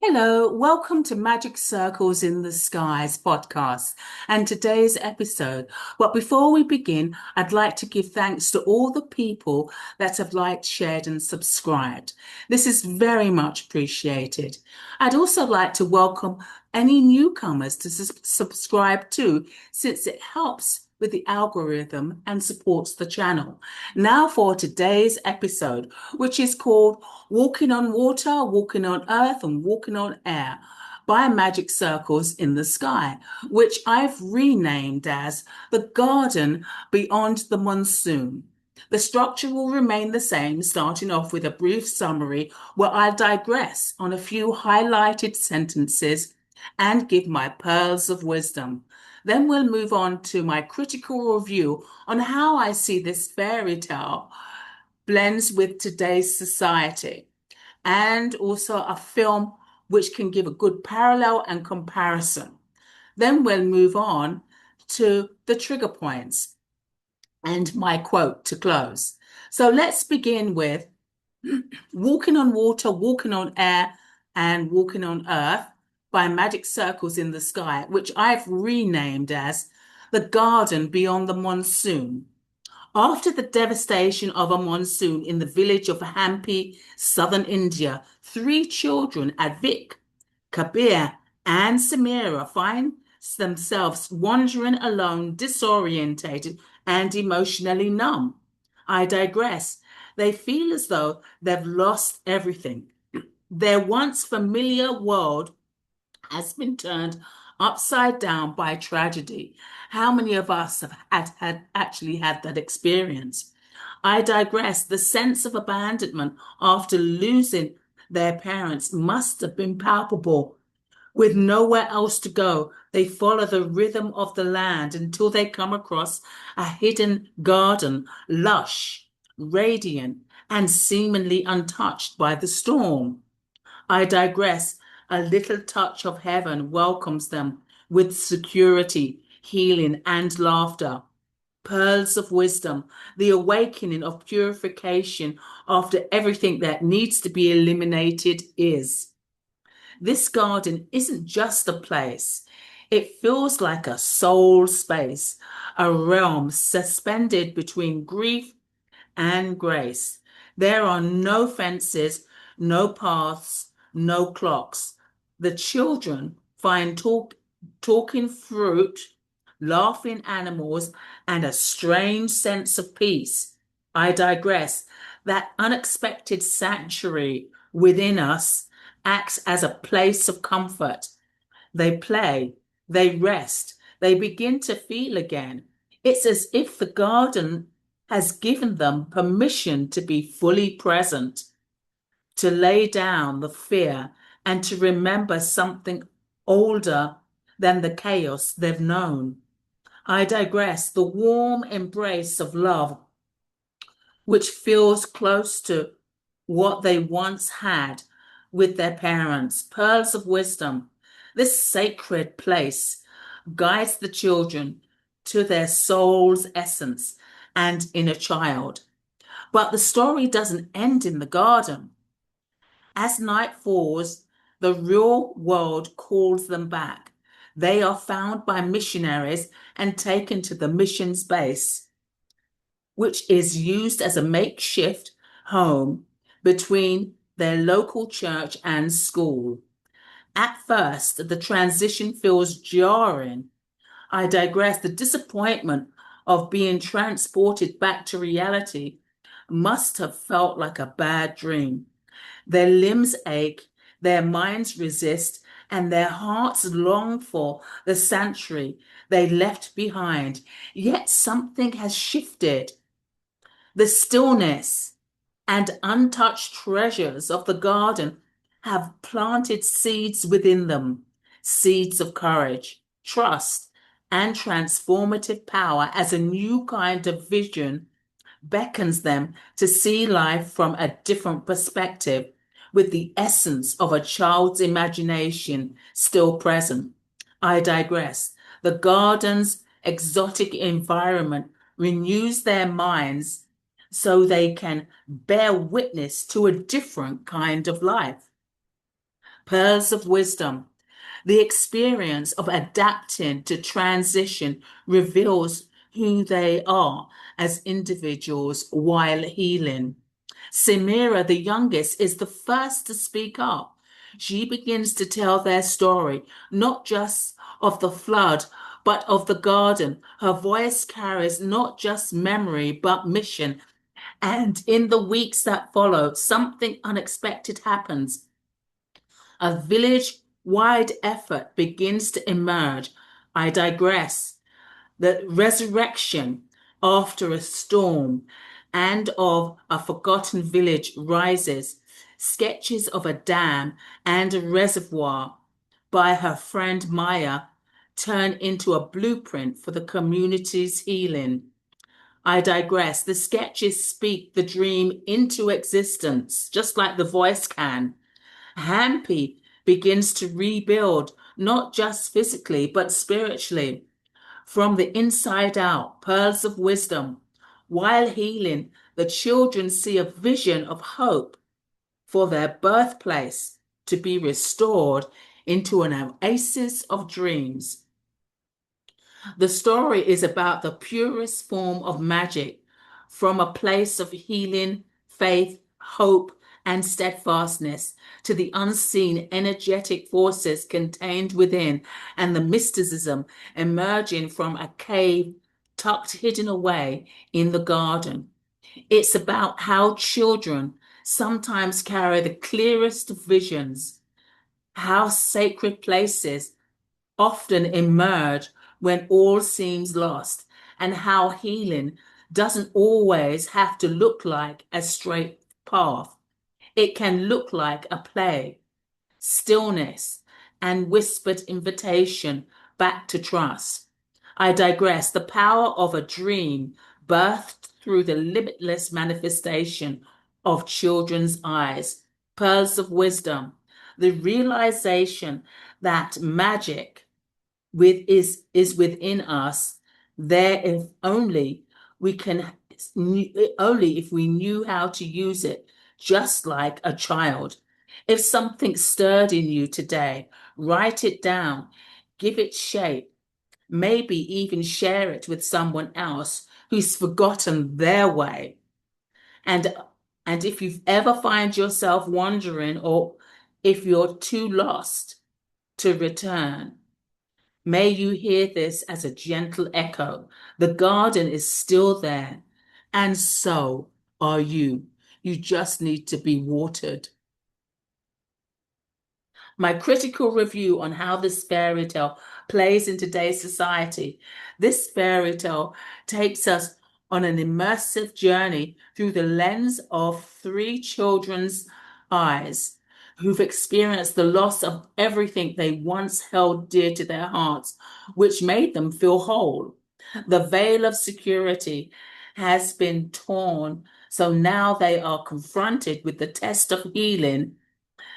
Hello, welcome to Magic Circles in the Skies podcast and today's episode. But before we begin, I'd like to give thanks to all the people that have liked, shared, and subscribed. This is very much appreciated. I'd also like to welcome any newcomers to subscribe too, since it helps with the algorithm and supports the channel. Now for today's episode, which is called Walking on Water, Walking on Earth, and Walking on Air by Magic Circles in the Sky, which I've renamed as the Garden Beyond the Monsoon. The structure will remain the same, starting off with a brief summary where I'll digress on a few highlighted sentences and give my pearls of wisdom. Then we'll move on to my critical review on how I see this fairy tale blends with today's society, and also a film which can give a good parallel and comparison. Then we'll move on to the trigger points and my quote to close. So let's begin with Walking on Water, Walking on Air, and Walking on Earth by Magic Circles in the Sky, which I've renamed as The Garden Beyond the Monsoon. After the devastation of a monsoon in the village of Hampi, southern India, three children, Advik, Kabir, and Samira, find themselves wandering alone, disorientated, and emotionally numb. I digress. They feel as though they've lost everything. Their once familiar world has been turned upside down by tragedy. How many of us have had actually had that experience? I digress. The sense of abandonment after losing their parents must have been palpable. With nowhere else to go, they follow the rhythm of the land until they come across a hidden garden, lush, radiant, and seemingly untouched by the storm. I digress. A little touch of heaven welcomes them with security, healing, and laughter. Pearls of wisdom, the awakening of purification after everything that needs to be eliminated is. This garden isn't just a place, it feels like a soul space, a realm suspended between grief and grace. There are no fences, no paths, no clocks. The children find talking fruit, laughing animals, and a strange sense of peace. I digress. That unexpected sanctuary within us acts as a place of comfort. They play, they rest, they begin to feel again. It's as if the garden has given them permission to be fully present, to lay down the fear, and to remember something older than the chaos they've known. I digress. The warm embrace of love, which feels close to what they once had with their parents, pearls of wisdom. This sacred place guides the children to their soul's essence and inner child. But the story doesn't end in the garden. As night falls, the real world calls them back. They are found by missionaries and taken to the missions base, which is used as a makeshift home between their local church and school. At first, the transition feels jarring. I digress. The disappointment of being transported back to reality must have felt like a bad dream. Their limbs ache, their minds resist, and their hearts long for the sanctuary they left behind. Yet something has shifted. The stillness and untouched treasures of the garden have planted seeds within them, seeds of courage, trust, and transformative power as a new kind of vision beckons them to see life from a different perspective, with the essence of a child's imagination still present. I digress. The garden's exotic environment renews their minds so they can bear witness to a different kind of life. Pearls of wisdom. The experience of adapting to transition reveals who they are as individuals while healing. Samira, the youngest, is the first to speak up. She begins to tell their story, not just of the flood, but of the garden. Her voice carries not just memory, but mission. And in the weeks that follow, something unexpected happens. A village-wide effort begins to emerge. I digress. The resurrection after a storm and of a forgotten village rises. Sketches of a dam and a reservoir by her friend Maya turn into a blueprint for the community's healing. I digress. The sketches speak the dream into existence, just like the voice can. Hampi begins to rebuild, not just physically, but spiritually. From the inside out, pearls of wisdom. While healing, the children see a vision of hope for their birthplace to be restored into an oasis of dreams. The story is about the purest form of magic, from a place of healing, faith, hope, and steadfastness to the unseen energetic forces contained within and the mysticism emerging from a cave tucked hidden away in the garden. It's about how children sometimes carry the clearest of visions, how sacred places often emerge when all seems lost, and how healing doesn't always have to look like a straight path. It can look like a play, stillness, and whispered invitation back to trust. I digress. The power of a dream birthed through the limitless manifestation of children's eyes, pearls of wisdom, the realization that magic is within us, there if only we can, only if we knew how to use it, just like a child. If something stirred in you today, write it down, give it shape, maybe even share it with someone else who's forgotten their way. And and if you've ever find yourself wondering, or if you're too lost to return, may you hear this as a gentle echo. The garden is still there, and so are you. You just need to be watered. My critical review on how this fairy tale plays in today's society. This fairy tale takes us on an immersive journey through the lens of three children's eyes who've experienced the loss of everything they once held dear to their hearts, which made them feel whole. The veil of security has been torn, so now they are confronted with the test of healing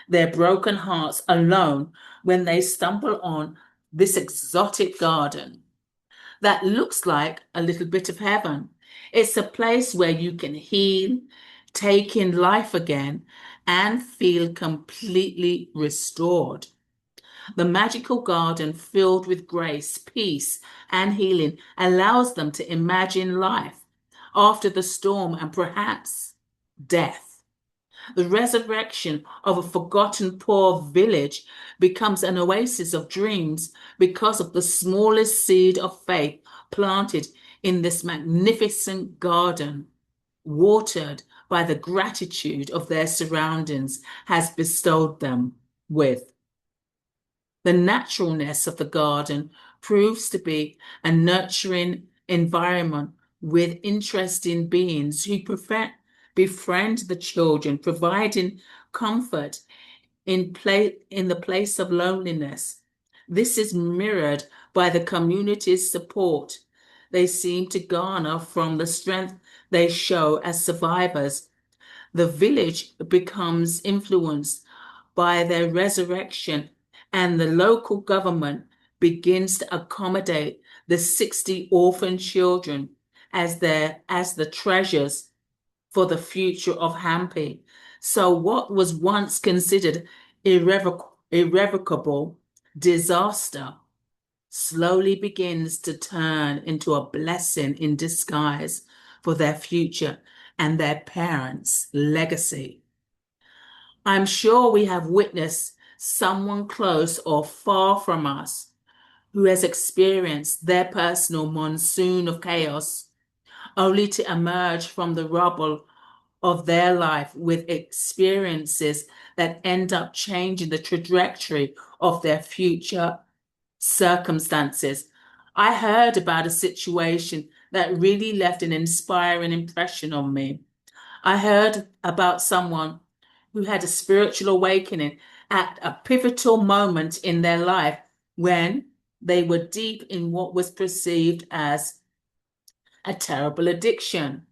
their broken hearts alone when they stumble on this exotic garden that looks like a little bit of heaven. It's a place where you can heal, take in life again, and feel completely restored. The magical garden filled with grace, peace, and healing allows them to imagine life after the storm and perhaps death. The resurrection of a forgotten poor village becomes an oasis of dreams because of the smallest seed of faith planted in this magnificent garden, watered by the gratitude of their surroundings, has bestowed them with. The naturalness of the garden proves to be a nurturing environment with interesting beings who befriend the children, providing comfort in the place of loneliness. This is mirrored by the community's support they seem to garner from the strength they show as survivors. The village becomes influenced by their resurrection, and the local government begins to accommodate the 60 orphan children as the treasures for the future of Hampi. So what was once considered irrevocable disaster slowly begins to turn into a blessing in disguise for their future and their parents' legacy. I'm sure we have witnessed someone close or far from us who has experienced their personal monsoon of chaos only to emerge from the rubble of their life with experiences that end up changing the trajectory of their future circumstances. I heard about a situation that really left an inspiring impression on me. I heard about someone who had a spiritual awakening at a pivotal moment in their life when they were deep in what was perceived as a terrible addiction.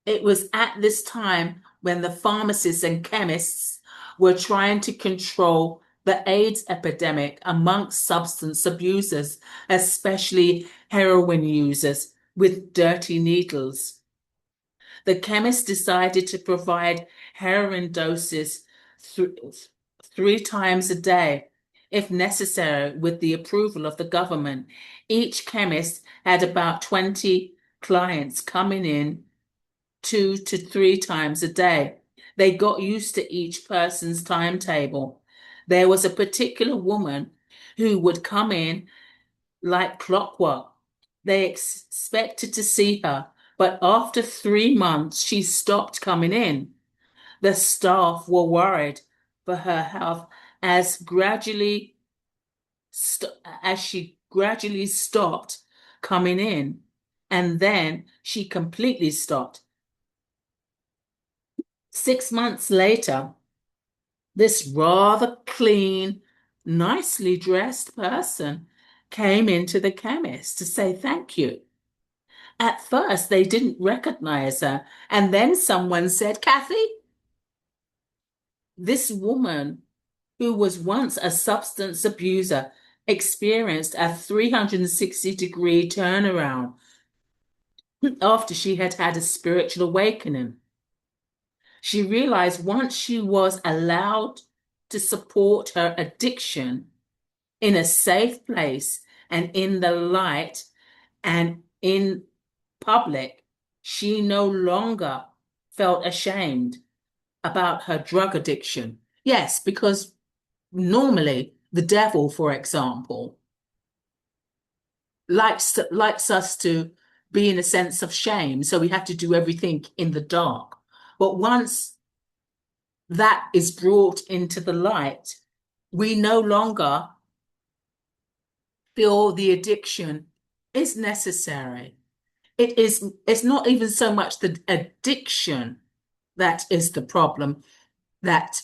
It was at this time when the pharmacists and chemists were trying to control the AIDS epidemic amongst substance abusers, especially heroin users, with dirty needles. The chemists decided to provide heroin doses th- 3 times a day, if necessary, with the approval of the government. Each chemist had about 20 clients coming in 2 to 3 times a day. They got used to each person's timetable. There was a particular woman who would come in like clockwork. They expected to see her, but after 3 months, she stopped coming in. The staff were worried for her health as gradually as she gradually stopped coming in, and then she completely stopped. 6 months later, this rather clean, nicely dressed person came into the chemist to say thank you. At first, they didn't recognize her, and then someone said, Kathy, this woman who was once a substance abuser experienced a 360-degree turnaround after she had had a spiritual awakening. She realized once she was allowed to support her addiction in a safe place and in the light and in public, she no longer felt ashamed about her drug addiction. Yes, because normally the devil, for example, likes us to be in a sense of shame, so we have to do everything in the dark. But once that is brought into the light, we no longer feel the addiction is necessary. It's not even so much the addiction that is the problem that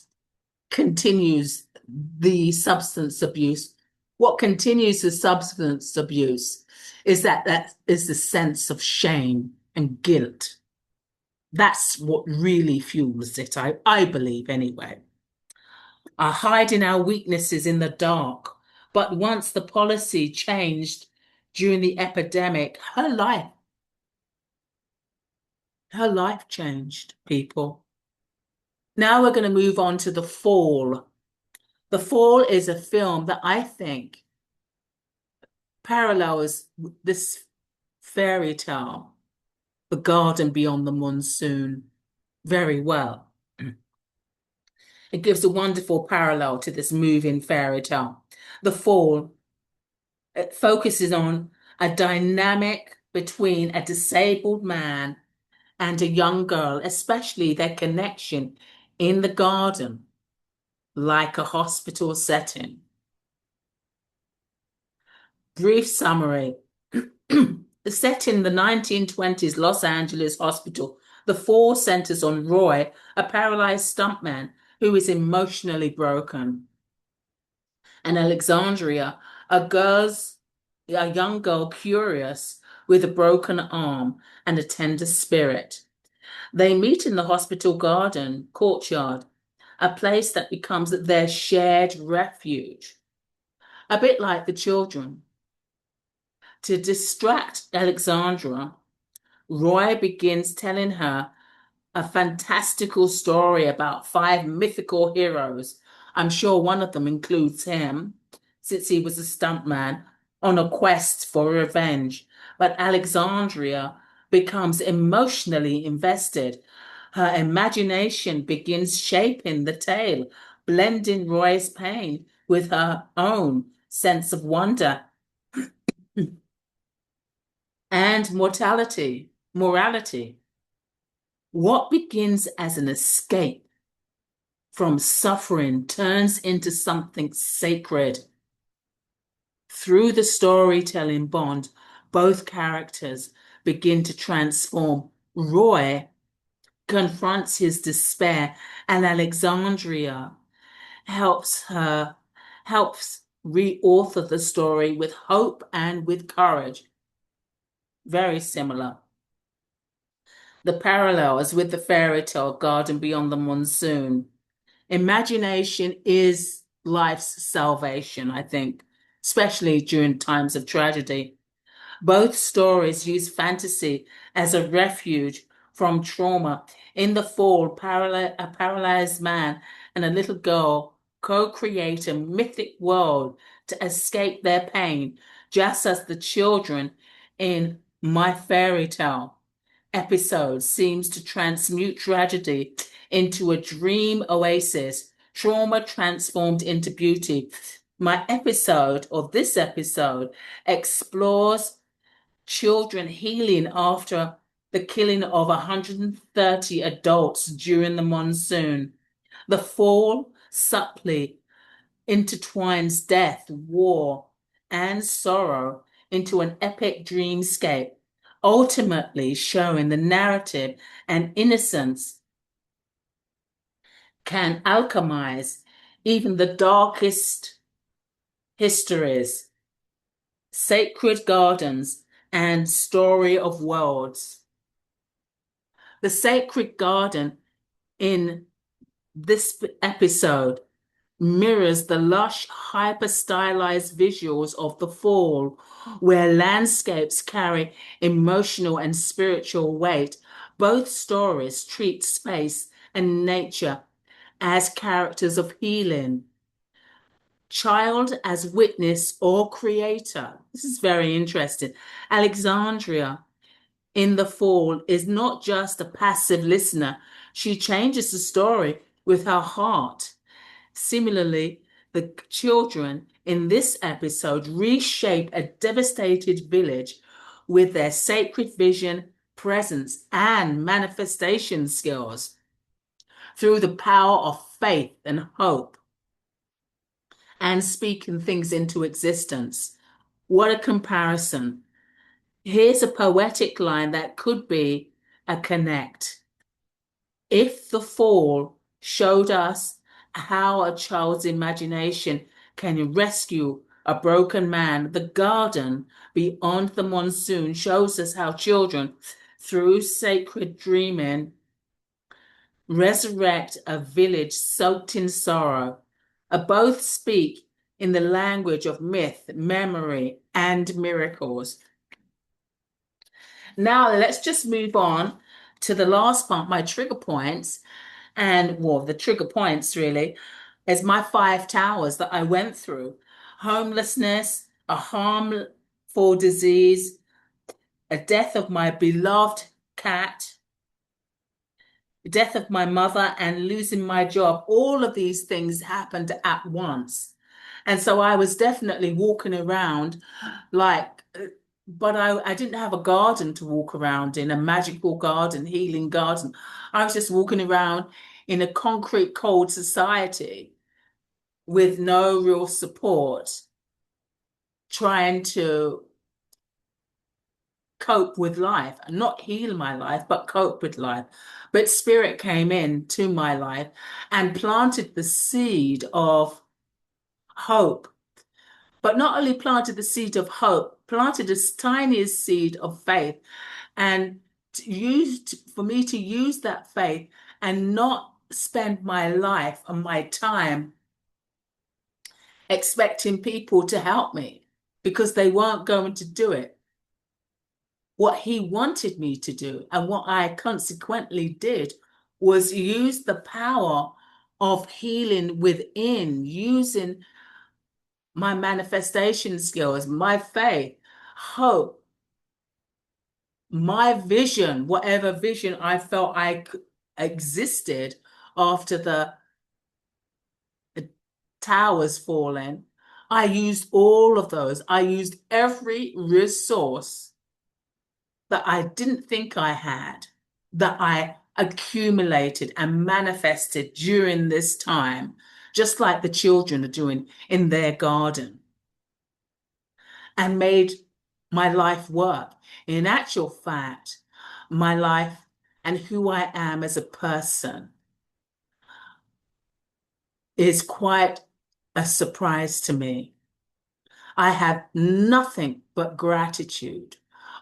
continues the substance abuse. What continues the substance abuse is that is the sense of shame and guilt. That's what really fuels it, I believe anyway. Are hiding our weaknesses in the dark. But once the policy changed during the epidemic, her life changed, people. Now we're going to move on to The Fall. The Fall is a film that I think parallels this fairy tale, The Garden Beyond the Monsoon, very well. It gives a wonderful parallel to this moving fairy tale. The Fall, it focuses on a dynamic between a disabled man and a young girl, especially their connection in the garden, like a hospital setting. Brief summary. Set in the 1920s Los Angeles hospital, The Fall centers on Roy, a paralyzed stuntman who is emotionally broken, and Alexandria, a young girl curious with a broken arm and a tender spirit. They meet in the hospital garden courtyard, a place that becomes their shared refuge, a bit like the children. To distract Alexandra, Roy begins telling her a fantastical story about 5 mythical heroes. I'm sure one of them includes him, since he was a stuntman on a quest for revenge. But Alexandria becomes emotionally invested. Her imagination begins shaping the tale, blending Roy's pain with her own sense of wonder and morality. What begins as an escape from suffering turns into something sacred. Through the storytelling bond, both characters begin to transform. Roy confronts his despair, and Alexandria helps reauthor the story with hope and with courage. Very similar. The parallels with the fairy tale Garden Beyond the Monsoon. Imagination is life's salvation, I think, especially during times of tragedy. Both stories use fantasy as a refuge from trauma. In the fall, a paralyzed man and a little girl co-create a mythic world to escape their pain, just as the children in My Fairy Tale episode seems to transmute tragedy into a dream oasis, trauma transformed into beauty. This episode, explores children healing after the killing of 130 adults during the monsoon. The fall subtly intertwines death, war, and sorrow into an epic dreamscape, ultimately showing the narrative and innocence can alchemize even the darkest histories, sacred gardens, and story of worlds. The sacred garden in this episode mirrors the lush, hyper-stylized visuals of the fall, where landscapes carry emotional and spiritual weight. Both stories treat space and nature as characters of healing, child as witness or creator. This is very interesting. Alexandria in the fall is not just a passive listener. She changes the story with her heart. Similarly, the children in this episode reshape a devastated village with their sacred vision, presence, and manifestation skills through the power of faith and hope and speaking things into existence. What a comparison. Here's a poetic line that could be a connect. If the fall showed us how a child's imagination can rescue a broken man, the garden beyond the monsoon shows us how children, through sacred dreaming, resurrect a village soaked in sorrow. Both speak in the language of myth, memory, and miracles. Now let's just move on to the last part, my trigger points. And well, the trigger points really is my 5 towers that I went through: homelessness, a harmful disease, a death of my beloved cat, death of my mother, and losing my job. All of these things happened at once. And so I was definitely walking around like, but I didn't have a garden to walk around in, a magical garden, healing garden. I was just walking around in a concrete, cold society with no real support, trying to cope with life, not heal my life, but cope with life. But spirit came in to my life and planted the seed of hope. But not only planted the seed of hope, planted this tiniest seed of faith, and for me to use that faith and not spend my life and my time expecting people to help me because they weren't going to do it. What he wanted me to do and what I consequently did was use the power of healing within, using my manifestation skills, my faith, hope, my vision, whatever vision I felt existed after the towers falling. I used all of those. I used every resource that I didn't think I had, that I accumulated and manifested during this time, just like the children are doing in their garden, and made my life work. In actual fact, my life and who I am as a person is quite a surprise to me. I have nothing but gratitude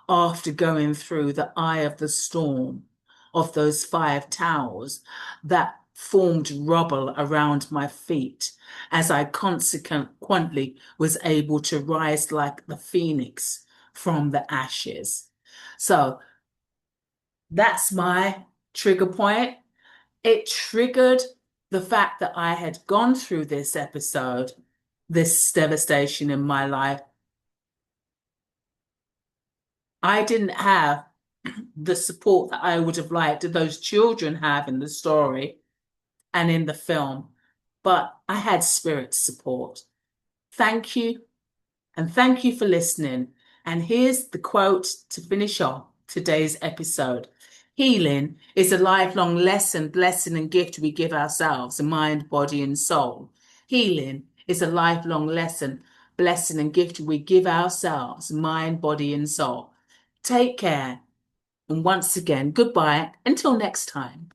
after going through the eye of the storm of those five towers that formed rubble around my feet as I consequently was able to rise like the phoenix from the ashes. So that's my trigger point. It triggered the fact that I had gone through this episode, this devastation in my life. I didn't have the support that I would have liked those children have in the story and in the film, but I had spirit support. Thank you, and thank you for listening. And here's the quote to finish off today's episode. Healing is a lifelong lesson, blessing, and gift we give ourselves, mind, body, and soul. Healing is a lifelong lesson, blessing, and gift we give ourselves, mind, body, and soul. Take care. And once again, goodbye until next time.